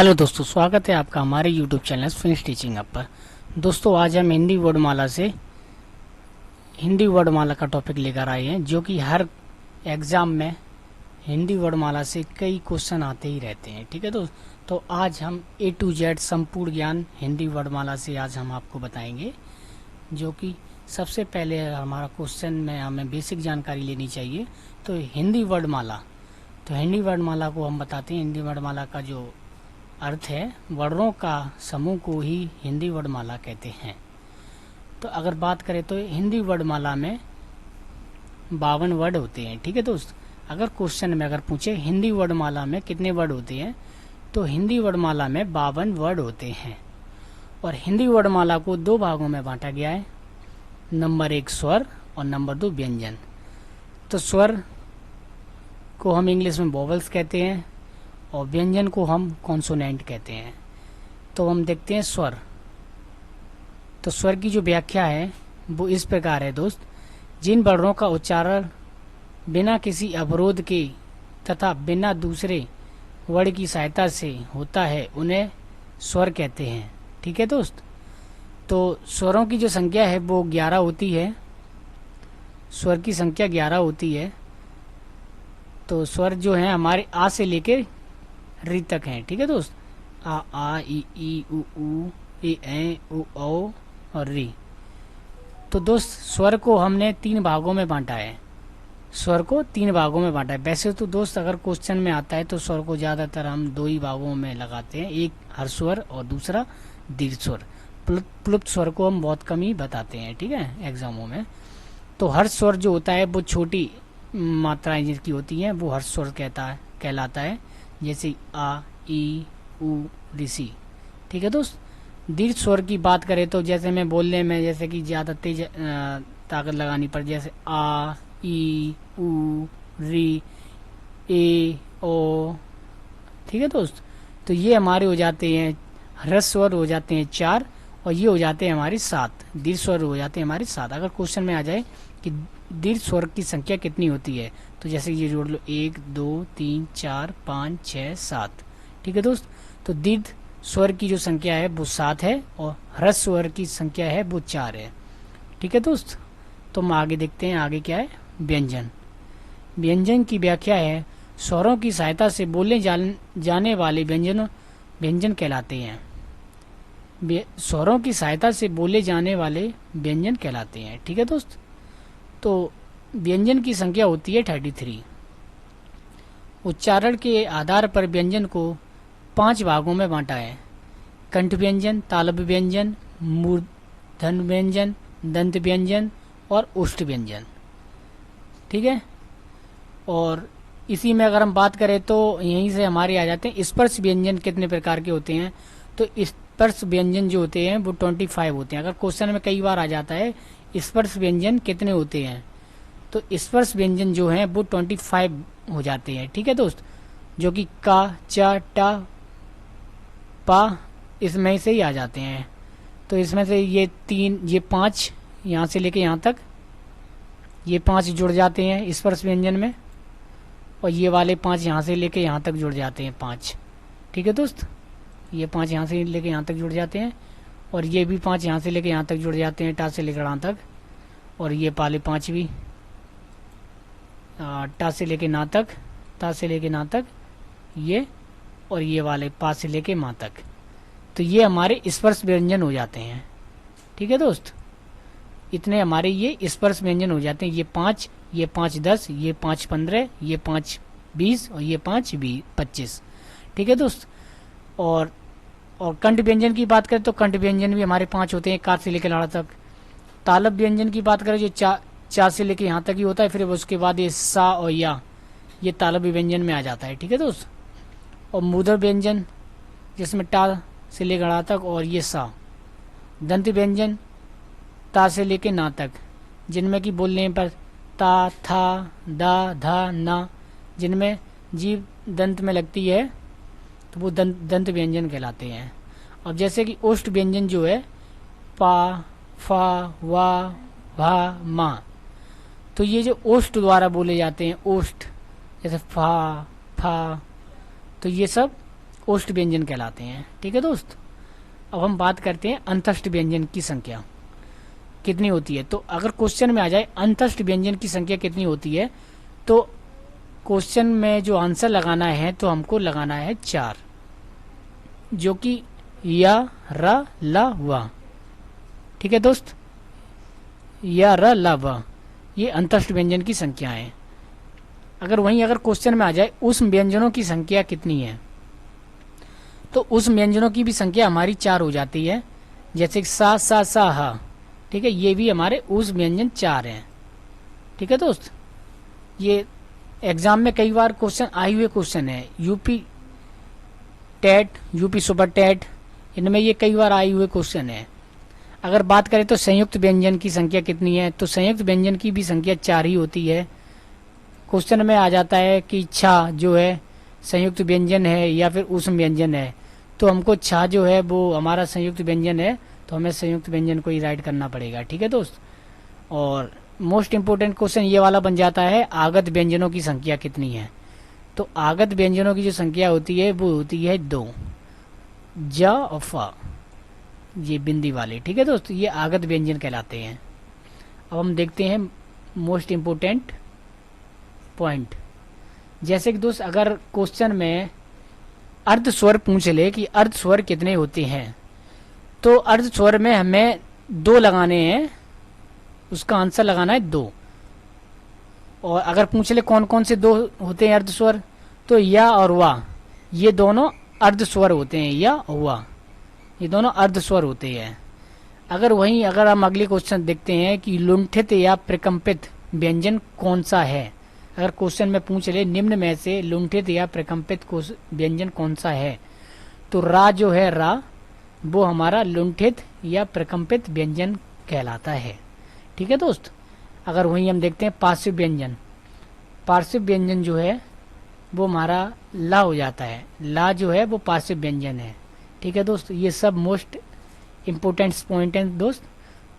Hello दोस्तों, स्वागत है आपका हमारे YouTube channel finish teaching up पर। दोस्तों, आज हम हिंदी वर्णमाला का टॉपिक लेकर आए हैं, जो कि हर एग्ज़ाम में हिंदी वर्णमाला से कई क्वेश्चन आते ही रहते हैं। ठीक है दोस्त, तो आज हम A to Z संपूर्ण ज्ञान हिंदी वर्णमाला से आज हम आपको बताएंगे। जो कि सबसे पहले हमारा क्वेश्चन में हमें बेसिक जानकारी लेनी चाहिए। तो हिंदी वर्णमाला को हम बताते हैं। हिंदी वर्णमाला का जो अर्थ है, वर्णों का समूह को ही हिंदी वर्णमाला कहते हैं। तो अगर बात करें तो हिंदी वर्णमाला में 52 वर्ड होते हैं। ठीक है दोस्त, अगर क्वेश्चन में अगर पूछे हिंदी वर्णमाला में कितने वर्ड होते हैं, तो हिंदी वर्णमाला में 52 वर्ड होते हैं। और हिंदी वर्णमाला को दो भागों में बांटा गया है, नंबर 1 स्वर और नंबर 2 व्यंजन। तो स्वर को हम इंग्लिश में वोवेल्स कहते हैं और व्यंजन को हम कॉन्सोनेंट कहते हैं। तो हम देखते हैं स्वर। तो स्वर की जो व्याख्या है वो इस प्रकार है दोस्त, जिन वर्णों का उच्चारण बिना किसी अवरोध के तथा बिना दूसरे वर्ण की सहायता से होता है उन्हें स्वर कहते हैं। ठीक है दोस्त, तो स्वरों की जो संख्या है वो 11 होती है। स्वर की संख्या 11 होती है। तो स्वर जो है हमारे आ से लेकर री तक हैं। ठीक है दोस्त, आ ई उ ए उ औ और री। तो दोस्त, स्वर को हमने 3 भागों में बांटा है। वैसे तो दोस्त अगर क्वेश्चन में आता है तो स्वर को ज़्यादातर हम 2 ही भागों में लगाते हैं, एक हर्ष स्वर और दूसरा दीर्घ स्वर। प्लुप्त स्वर को हम बहुत कम ही बताते हैं, ठीक है, एग्जामों में। तो हर्ष स्वर जो होता है वो छोटी मात्राएं जिसकी होती हैं वो हर्ष स्वर कहलाता है, जैसे आ ई उ ऋषि। ठीक है दोस्त, दीर्घ स्वर की बात करें तो जैसे मैं बोलने में जैसे कि ज़्यादा तेज ताकत लगानी पड़, जैसे आ ई उ री ए ओ। ठीक है दोस्त, तो ये हमारे हो जाते हैं ह्रस्व स्वर हो जाते हैं 4 और ये हो जाते हैं हमारे 7। दीर्घ स्वर हो जाते हैं हमारे 7। अगर क्वेश्चन में आ जाए कि दीर्घ स्वर की संख्या कितनी होती है, तो जैसे ये जोड़ लो 1 2 3 4 5 6 7। ठीक है दोस्त, तो दीर्घ स्वर की जो संख्या है वो 7 है और ह्रस्व स्वर की संख्या है वो 4 है। ठीक है दोस्त, तो हम आगे देखते हैं आगे क्या है। व्यंजन की व्याख्या है, स्वरों की सहायता से बोले जाने वाले व्यंजन कहलाते हैं। स्वरों की सहायता से बोले जाने वाले व्यंजन कहलाते हैं। ठीक है दोस्त, तो व्यंजन की संख्या होती है 33। उच्चारण के आधार पर व्यंजन को 5 भागों में बांटा है, कंठ व्यंजन, तालव्य व्यंजन, मूर्धन्य व्यंजन, दंत व्यंजन और ओष्ठ व्यंजन। ठीक है, और इसी में अगर हम बात करें तो यहीं से हमारे आ जाते हैं स्पर्श व्यंजन कितने प्रकार के होते हैं। तो स्पर्श व्यंजन जो होते हैं वो 25 होते हैं। अगर क्वेश्चन में कई बार आ जाता है स्पर्श व्यंजन कितने होते हैं, तो स्पर्श व्यंजन जो हैं वो 25 हो जाते हैं। ठीक है दोस्त, जो कि का चा टा पा इसमें से ही आ जाते हैं। तो इसमें से ये 5 यहाँ से लेके यहाँ तक ये 5 जुड़ जाते हैं स्पर्श व्यंजन में, और ये वाले 5 यहाँ से लेके यहाँ तक जुड़ जाते हैं 5। ठीक है दोस्त, ये 5 यहाँ से लेके यहाँ तक जुड़ जाते हैं और ये भी 5 यहाँ से लेके यहाँ तक जुड़ जाते हैं, टा से लेकर यहाँ तक। और ये पाले 5 भी टा से लेके ना तक, ता से लेके ना तक ये, और ये वाले पा से लेके माँ तक। तो ये हमारे स्पर्श व्यंजन हो जाते हैं। ठीक है दोस्त, इतने हमारे ये स्पर्श व्यंजन हो जाते हैं। ये 5 10, ये 5 15, ये 5 20 और ये 5 25। ठीक है दोस्त, और कंठ व्यंजन की बात करें तो कंठ व्यंजन भी हमारे 5 होते हैं, कार से लेकर लाड़ा तक। तालव्य व्यंजन की बात करें जो चा से लेकर यहाँ तक ही होता है, फिर उसके बाद ये सा और या ये तालव्य व्यंजन में आ जाता है। ठीक है दोस्त, और मूर्धन्य व्यंजन जिसमें टा से लेकर ड़ा तक और ये सा। दंत व्यंजन ता से लेकर ना तक, जिनमें कि बोलने पर ता था दा धा ना, जिनमें जीभ दंत में लगती है तो वो दंत व्यंजन कहलाते हैं। अब जैसे कि ओष्ठ व्यंजन जो है पा फा वा भा मा, तो ये जो ओष्ठ द्वारा बोले जाते हैं, ओष्ठ जैसे फा फा, तो ये सब ओष्ठ व्यंजन कहलाते हैं। ठीक है दोस्त, अब हम बात करते हैं अंतस्थ व्यंजन की संख्या कितनी होती है। तो अगर क्वेश्चन में आ जाए अंतस्थ व्यंजन की संख्या कितनी होती है, तो क्वेश्चन में जो आंसर लगाना है तो हमको लगाना है 4, जो कि या र ला वा। ठीक है दोस्त, या र ला वा, ये अंतस्थ व्यंजन की संख्या है। अगर क्वेश्चन में आ जाए उस व्यंजनों की संख्या कितनी है, तो उस व्यंजनों की भी संख्या हमारी 4 हो जाती है। जैसे सा हा, ठीक है, ये भी हमारे उस व्यंजन 4 हैं। ठीक है दोस्त, ये एग्जाम में कई बार क्वेश्चन आए हुए क्वेश्चन है, UP TET, UP super TET, इनमें ये कई बार आए हुए क्वेश्चन है। अगर बात करें तो संयुक्त व्यंजन की संख्या कितनी है, तो संयुक्त व्यंजन की भी संख्या 4 ही होती है। क्वेश्चन में आ जाता है कि छा जो है संयुक्त व्यंजन है या फिर उष्म व्यंजन है, तो हमको छा जो है वो हमारा संयुक्त व्यंजन है, तो हमें संयुक्त व्यंजन को ही राइट करना पड़ेगा। ठीक है दोस्त, और मोस्ट इम्पोर्टेंट क्वेश्चन ये वाला बन जाता है आगत व्यंजनों की संख्या कितनी है। तो आगत व्यंजनों की जो संख्या होती है वो होती है 2, ज और फ, ये बिंदी वाले। ठीक है दोस्त, ये आगत व्यंजन कहलाते हैं। अब हम देखते हैं मोस्ट इम्पोर्टेंट पॉइंट। जैसे कि दोस्त अगर क्वेश्चन में अर्ध स्वर पूछ ले कि अर्ध स्वर कितने होते हैं, तो अर्ध स्वर में हमें 2 लगाने हैं, उसका आंसर लगाना है 2। और अगर पूछ ले कौन कौन से 2 होते हैं अर्ध स्वर, तो या और वा, ये दोनों अर्ध स्वर होते हैं, या और वा, ये दोनों अर्ध स्वर होते हैं। अगर हम अगले क्वेश्चन देखते हैं कि लुंठित या प्रकंपित व्यंजन कौन सा है, अगर क्वेश्चन में पूछ ले निम्न में से लुंठित या प्रकंपित व्यंजन कौन सा है, तो रा जो है रा, वो हमारा लुंठित या प्रकंपित व्यंजन कहलाता है। ठीक है दोस्त, अगर हम देखते हैं पार्श्व व्यंजन, पार्श्व व्यंजन जो है वो हमारा ला हो जाता है, ला जो है वो पार्श्व व्यंजन है। ठीक है दोस्त, ये सब मोस्ट इम्पोर्टेंट पॉइंट हैं दोस्त,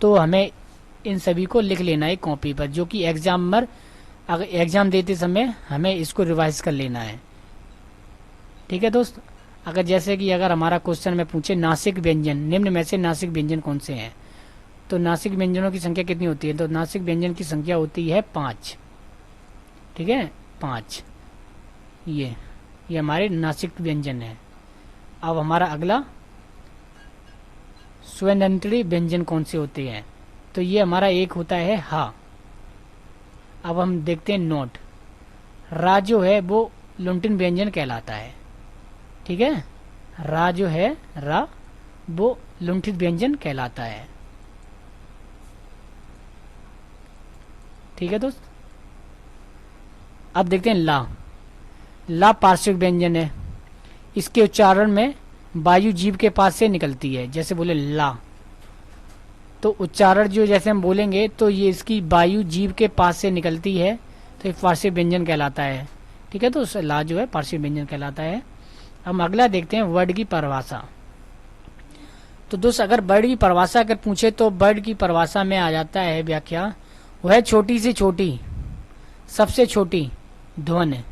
तो हमें इन सभी को लिख लेना है कॉपी पर, जो कि अगर एग्जाम देते समय हमें इसको रिवाइज कर लेना है। ठीक है दोस्त, अगर हमारा क्वेश्चन में पूछे नासिक व्यंजन, निम्न में से नासिक व्यंजन कौन से हैं, तो नासिक व्यंजनों की संख्या कितनी होती है, तो नासिक व्यंजन की संख्या होती है 5। ठीक है, 5, ये हमारे नासिक व्यंजन है। अब हमारा अगला स्वनियंत्री व्यंजन कौन से होते हैं, तो ये हमारा एक होता है हा। अब हम देखते हैं नोट, रा जो है वो लुंठित व्यंजन कहलाता है। ठीक है, रा जो है रा, वो लुंठित व्यंजन कहलाता है। ठीक है दोस्त, अब देखते हैं ला, ला पार्श्विक व्यंजन है। इसके उच्चारण में वायु जीभ के पास से निकलती है, जैसे बोले ला, तो उच्चारण जो जैसे हम बोलेंगे तो ये इसकी वायु जीभ के पास से निकलती है, तो ये पार्श्विक व्यंजन कहलाता है। ठीक है, तो ला जो है पार्श्विक व्यंजन कहलाता है। हम अगला देखते हैं वर्ड की परिभाषा। तो दोस्त अगर वर्ड की परिभाषा अगर पूछे तो वर्ड की परिभाषा में आ जाता है व्याख्या, वह छोटी से छोटी, सबसे छोटी ध्वनि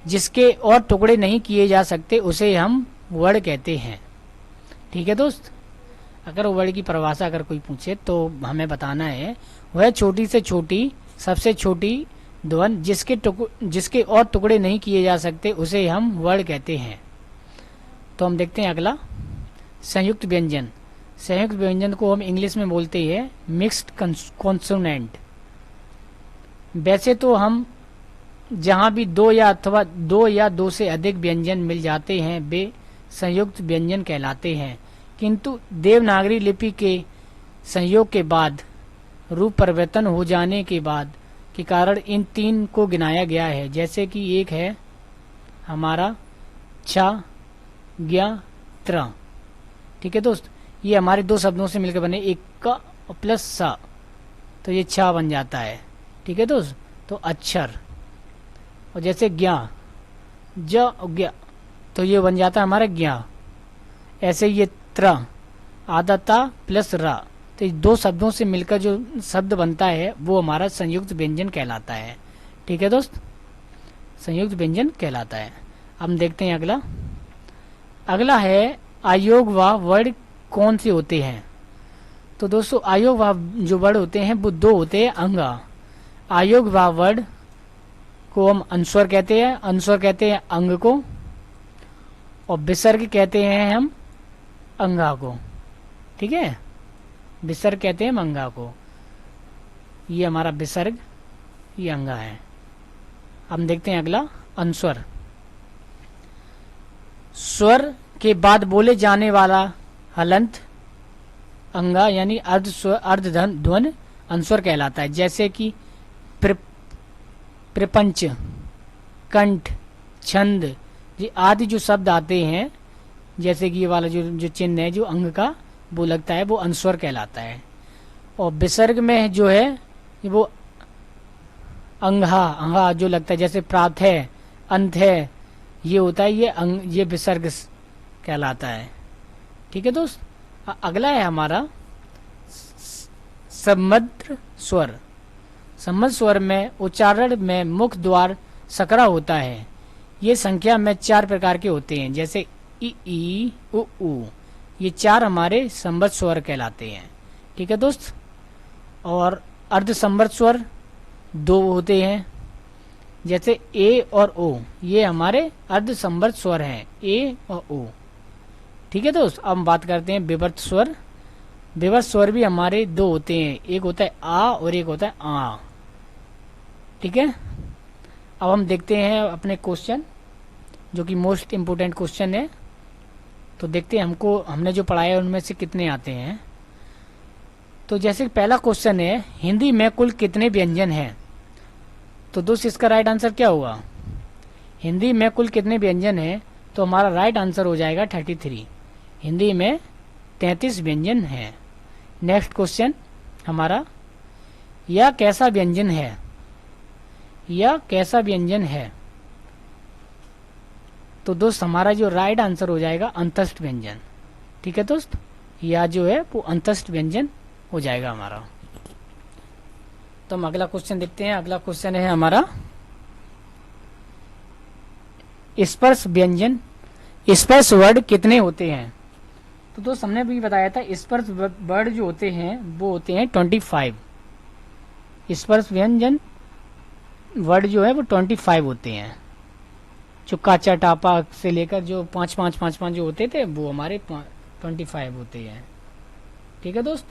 जिसके और टुकड़े नहीं किए जा सकते उसे हम वर्ड कहते हैं। ठीक है दोस्त, अगर वर्ड की परिभाषा अगर कोई पूछे तो हमें बताना है वह छोटी से छोटी, सबसे छोटी ध्वनि जिसके और टुकड़े नहीं किए जा सकते उसे हम वर्ड कहते हैं। तो हम देखते हैं अगला संयुक्त व्यंजन। संयुक्त व्यंजन को हम इंग्लिश में बोलते हैं मिक्स्ड कॉन्सोनेंट। वैसे तो हम जहाँ भी दो या दो से अधिक व्यंजन मिल जाते हैं वे संयुक्त व्यंजन कहलाते हैं, किंतु देवनागरी लिपि के संयोग के बाद रूप परिवर्तन हो जाने के कारण इन 3 को गिनाया गया है। जैसे कि एक है हमारा छ ज्ञ त्र। ठीक है दोस्त, ये हमारे 2 शब्दों से मिलकर बने, एक का प्लस सा, तो ये छ बन जाता है। ठीक है दोस्त, तो अक्षर। और जैसे ज्ञा ज ज्ञ, तो ये बन जाता है हमारा ज्ञा। ऐसे ये त्र आदता प्लस रा, तो ये 2 शब्दों से मिलकर जो शब्द बनता है वो हमारा संयुक्त व्यंजन कहलाता है। ठीक है दोस्त, संयुक्त व्यंजन कहलाता है। अब हम देखते हैं अगला अगला है अयोगवा वर्ड कौन से होते हैं। तो दोस्तों अयोगवा जो वर्ड होते हैं वो दो होते हैं अंगा। अयोगवा वर्ड को हम अनुस्वर कहते हैं, अनुस्वर कहते हैं अंग को, और विसर्ग कहते हैं हम अंगा को। ठीक है, विसर्ग कहते हैं हम अंगा को। ये हमारा विसर्ग, ये अंगा है। हम देखते हैं अगला अनुस्वर। स्वर के बाद बोले जाने वाला हलंत अंगा यानी अर्ध ध्वन अनुस्वर कहलाता है। जैसे कि प्रपंच, कंठ, छंद, ये आदि जो शब्द आते हैं, जैसे कि ये वाला जो चिन्ह है जो अंग का वो लगता है, वो अनुस्वर कहलाता है। और विसर्ग में जो है वो अंगहा अंगा जो लगता है, जैसे प्रात है, अंत है, ये होता है, ये विसर्ग कहलाता है। ठीक है दोस्त, अगला है हमारा सम्मद्र स्वर। सम्मद्र स्वर में उच्चारण में मुख द्वार सकरा होता है। ये संख्या में 4 प्रकार के होते हैं, जैसे ई उ ऊ। ये 4 हमारे सम्मद्र स्वर कहलाते हैं। ठीक है दोस्त, और अर्ध सम्मद्र स्वर 2 होते हैं, जैसे ए और ओ। ये हमारे अर्ध सम्मद्र स्वर हैं, ए और ओ। ठीक है दोस्त, अब हम बात करते हैं विवर्त स्वर। विवर्त स्वर भी हमारे 2 होते हैं, एक होता है आ और एक होता है आ। ठीक है, अब हम देखते हैं अपने क्वेश्चन, जो कि मोस्ट इम्पोर्टेंट क्वेश्चन है। तो देखते हैं हमने जो पढ़ाया है उनमें से कितने आते हैं। तो जैसे पहला क्वेश्चन है, हिंदी में कुल कितने व्यंजन हैं। तो दोस्त इसका राइट आंसर क्या होगा। हिंदी में कुल कितने व्यंजन हैं, तो हमारा राइट आंसर हो जाएगा 33। हिंदी में 33 व्यंजन हैं। नेक्स्ट क्वेश्चन हमारा, यह कैसा व्यंजन है। यह कैसा व्यंजन है। तो दोस्त हमारा जो राइट आंसर हो जाएगा अंतस्थ व्यंजन। ठीक है दोस्त, यह जो है वो अंतस्थ व्यंजन हो जाएगा हमारा। तो हम अगला क्वेश्चन देखते हैं। अगला क्वेश्चन है हमारा स्पर्श व्यंजन। स्पर्श वर्ड कितने होते हैं। तो दोस्त हमने भी बताया था स्पर्श वर्ड जो होते हैं वो होते हैं 25। स्पर्श व्यंजन वर्ड जो है वो 25 होते हैं। जो काचा टापा से लेकर जो 5 जो होते थे वो हमारे 25 होते हैं। ठीक है दोस्त,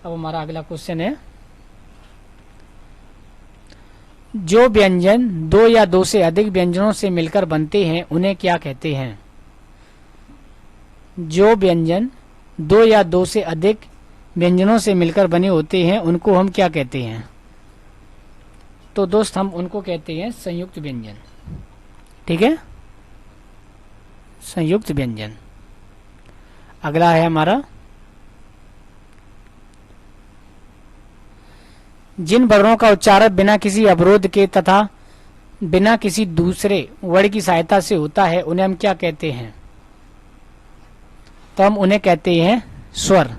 अब हमारा अगला क्वेश्चन है, जो व्यंजन 2 या 2 से अधिक व्यंजनों से मिलकर बनते हैं उन्हें क्या कहते हैं। जो व्यंजन 2 या 2 से अधिक व्यंजनों से मिलकर बने होते हैं उनको हम क्या कहते हैं। तो दोस्त हम उनको कहते हैं संयुक्त व्यंजन। ठीक है, संयुक्त व्यंजन। अगला है हमारा, जिन वर्णों का उच्चारण बिना किसी अवरोध के तथा बिना किसी दूसरे वर्ड की सहायता से होता है उन्हें हम क्या कहते हैं। तो हम उन्हें कहते हैं स्वर।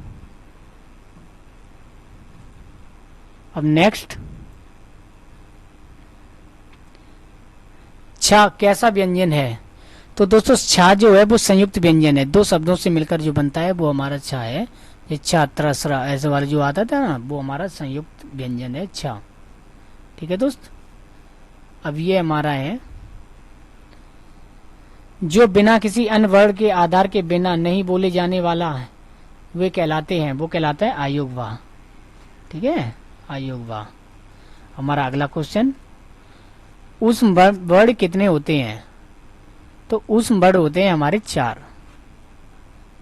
अब नेक्स्ट, छा कैसा व्यंजन है। तो दोस्तों छा जो है वो संयुक्त व्यंजन है। 2 शब्दों से मिलकर जो बनता है वो हमारा छा है। छा त्रसरा ऐसे वाला जो आता था ना वो हमारा संयुक्त व्यंजन है छा। ठीक है दोस्त, अब ये हमारा है, जो बिना किसी अन्य वर्ण के आधार के बिना नहीं बोले जाने वाला है वे कहलाते हैं, वो कहलाता है आयोगवाह। ठीक है, आयोगवाह। हमारा अगला क्वेश्चन, उस वर्ण कितने होते हैं। तो उस वर्ण होते हैं हमारे 4।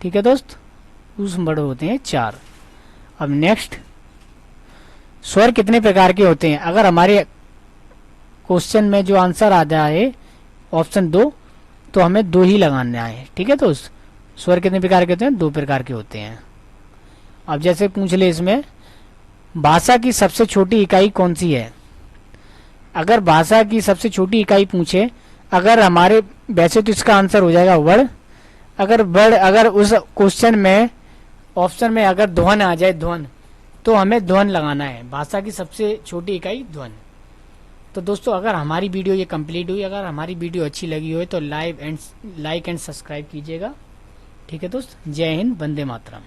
ठीक है दोस्त, उस वर्ण होते हैं 4। अब नेक्स्ट, स्वर कितने प्रकार के होते हैं। अगर हमारे क्वेश्चन में जो आंसर आता है ऑप्शन 2 तो हमें 2 ही लगाना है। ठीक है दोस्त, स्वर कितने प्रकार के होते हैं, 2 प्रकार के होते हैं। अब जैसे पूछ ले इसमें, भाषा की सबसे छोटी इकाई कौन सी है। अगर भाषा की सबसे छोटी इकाई पूछे, अगर हमारे वैसे तो इसका आंसर हो जाएगा वर्ड। अगर उस क्वेश्चन में ऑप्शन में अगर ध्वन आ जाए, ध्वन, तो हमें ध्वन लगाना है। भाषा की सबसे छोटी इकाई ध्वन। तो तो दोस्तों अगर हमारी वीडियो ये कंप्लीट हुई, अगर हमारी वीडियो अच्छी लगी हो तो लाइक एंड सब्सक्राइब कीजिएगा। ठीक है दोस्त, जय हिंद, वंदे मातरम।